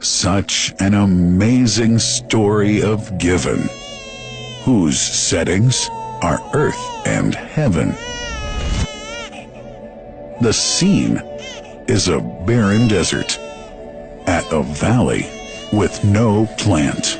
Such an amazing story of giving, whose settings are earth and heaven. The scene is a barren desert at a valley with no plant.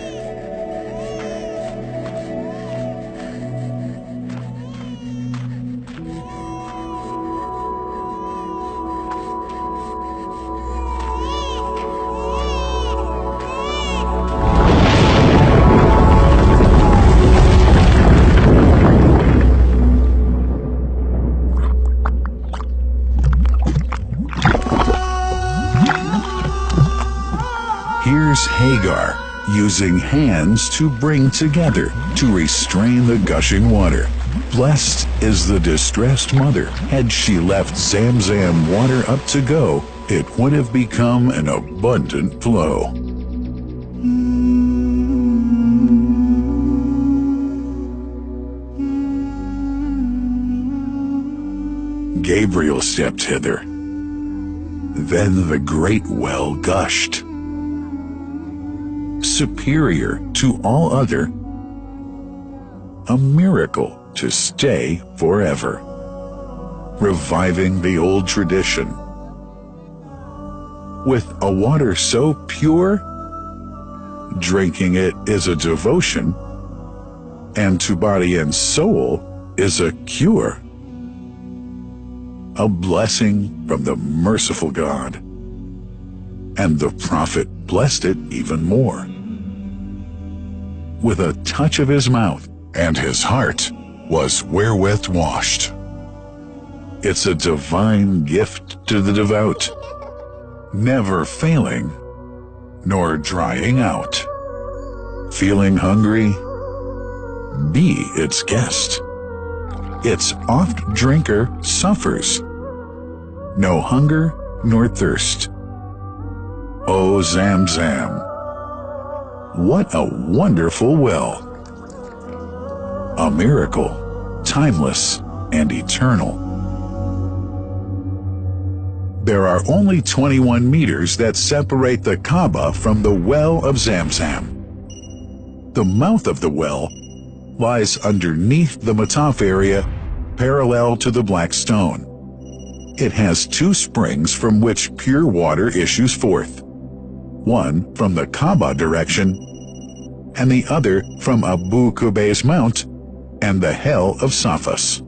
Here's Hagar using hands to bring together to restrain the gushing water. Blessed is the distressed mother. Had she left Zamzam water up to go, it would have become an abundant flow. Gabriel stepped hither. Then the great well gushed. Superior to all other, a miracle to stay forever, reviving the old tradition. With a water so pure, drinking it is a devotion, and to body and soul is a cure, a blessing from the merciful God. And the prophet blessed it even more. With a touch of his mouth, and his heart was wherewith washed. It's a divine gift to the devout, never failing, nor drying out. Feeling hungry? Be its guest. Its oft drinker suffers, no hunger nor thirst. O Zamzam, what a wonderful well! A miracle, timeless and eternal. There are only 21 meters that separate the Kaaba from the well of Zamzam. The mouth of the well lies underneath the Mataf area, parallel to the Black Stone. It has two springs from which pure water issues forth. One from the Kaaba direction, and the other from Abu Qubays Mount and the Hell of Safas.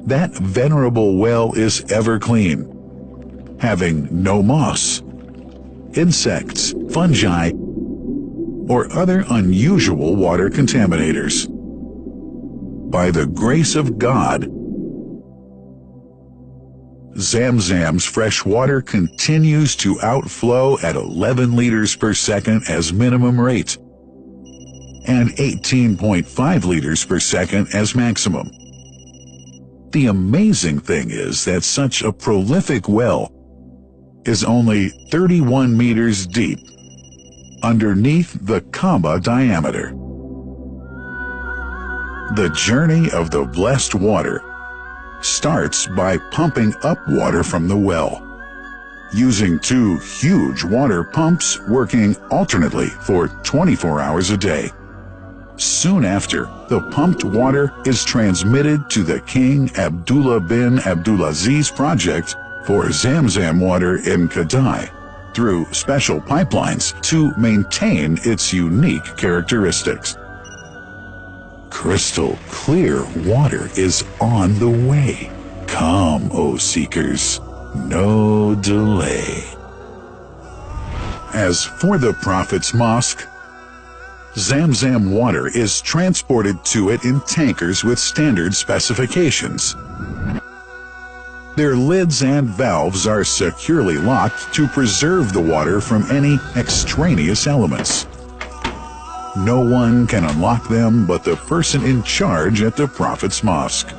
That venerable well is ever clean, having no moss, insects, fungi, or other unusual water contaminators. By the grace of God, Zamzam's fresh water continues to outflow at 11 liters per second as minimum rate, and 18.5 liters per second as maximum. The amazing thing is that such a prolific well is only 31 meters deep, underneath the Kaaba diameter. The journey of the blessed water starts by pumping up water from the well, using two huge water pumps working alternately for 24 hours a day. Soon after, the pumped water is transmitted to the King Abdullah bin Abdulaziz project for Zamzam water in Kadai through special pipelines to maintain its unique characteristics. Crystal clear water is on the way. Come, O seekers, no delay. As for the Prophet's Mosque, Zamzam water is transported to it in tankers with standard specifications. Their lids and valves are securely locked to preserve the water from any extraneous elements. No one can unlock them but the person in charge at the Prophet's Mosque.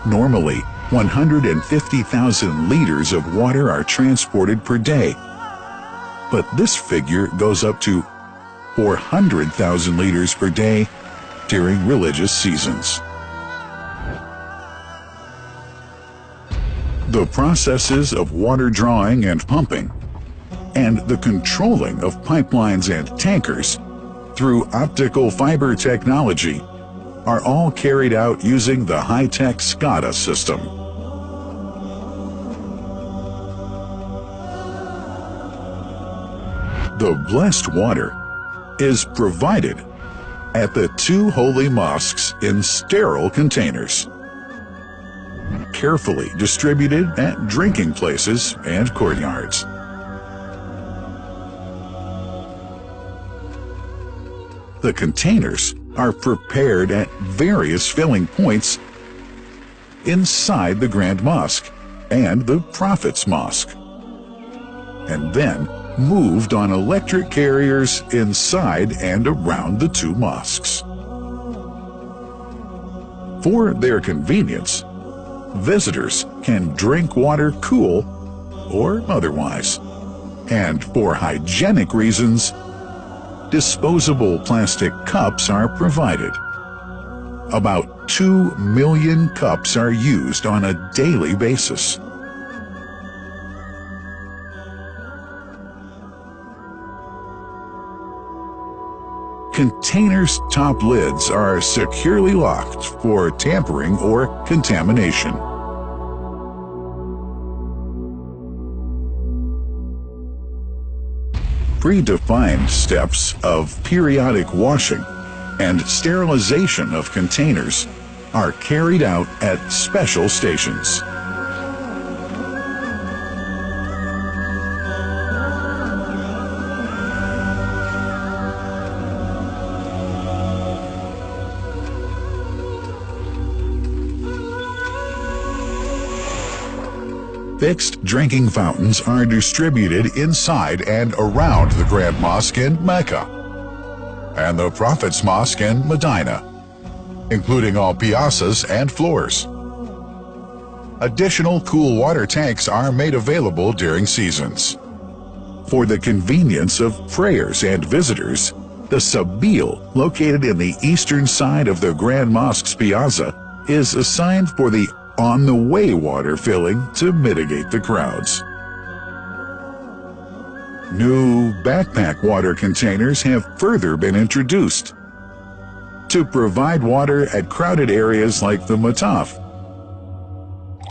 Normally, 150,000 liters of water are transported per day, but this figure goes up to 400,000 liters per day during religious seasons. The processes of water drawing and pumping and the controlling of pipelines and tankers through optical fiber technology are all carried out using the high-tech SCADA system. The blessed water is provided at the two holy mosques in sterile containers, carefully distributed at drinking places and courtyards. The containers are prepared at various filling points inside the Grand Mosque and the Prophet's Mosque, and then moved on electric carriers inside and around the two mosques. For their convenience, visitors can drink water cool or otherwise, and for hygienic reasons, disposable plastic cups are provided. About 2 million cups are used on a daily basis. Containers' top lids are securely locked for tampering or contamination. Predefined steps of periodic washing and sterilization of containers are carried out at special stations. Fixed drinking fountains are distributed inside and around the Grand Mosque in Mecca and the Prophet's Mosque in Medina, including all piazzas and floors. Additional cool water tanks are made available during seasons. For the convenience of prayers and visitors, the Sabil, located in the eastern side of the Grand Mosque's piazza, is assigned for the on-the-way water filling to mitigate the crowds. New backpack water containers have further been introduced to provide water at crowded areas like the Mataf.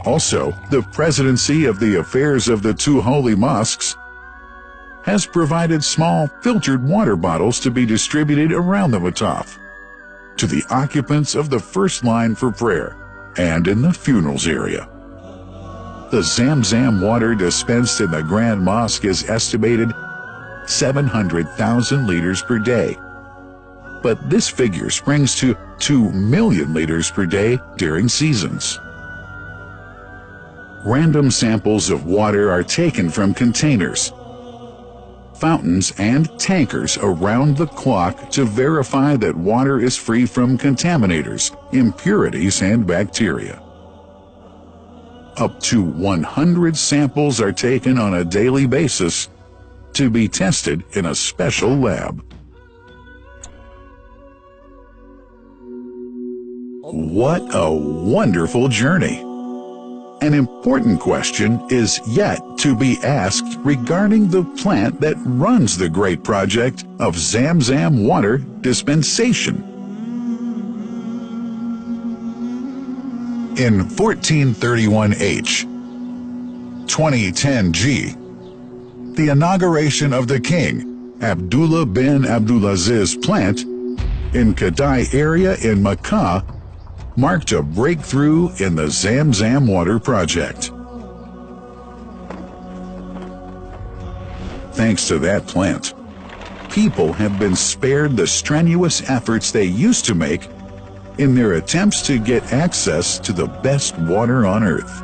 Also, the Presidency of the Affairs of the Two Holy Mosques has provided small filtered water bottles to be distributed around the Mataf to the occupants of the first line for prayer and in the funerals area. The Zamzam water dispensed in the Grand Mosque is estimated 700,000 liters per day, but this figure springs to 2 million liters per day during seasons. Random samples of water are taken from containers, fountains, and tankers around the clock to verify that water is free from contaminators, impurities, and bacteria. Up to 100 samples are taken on a daily basis to be tested in a special lab. What a wonderful journey! An important question is yet to be asked regarding the plant that runs the great project of Zamzam water dispensation. In 1431H, 2010G, the inauguration of the King Abdullah bin Abdulaziz plant in Kadai area in Makkah marked a breakthrough in the Zamzam water project. Thanks to that plant, people have been spared the strenuous efforts they used to make in their attempts to get access to the best water on earth.